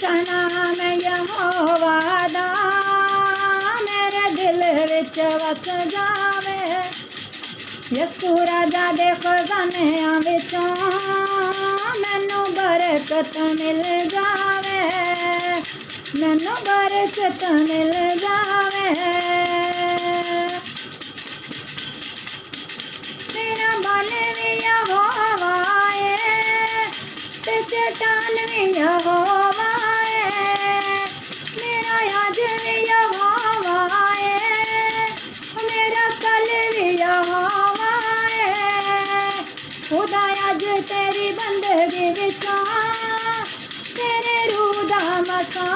नाम यहोवा दा मेरे दिल विच वस जावे। यसू राजा दे खजानियां विचों मैनू बरकत मिल जावे, मैनू बरकत मिल जावे। मेरा मन भी यहोवा है ते चट्टान भी यहोवा है, मेरा अज भी यहोवा है, मेरा कल भी यहोवा है। खुदा अज तेरी बंदगी विचों तेरे रूह दा मसा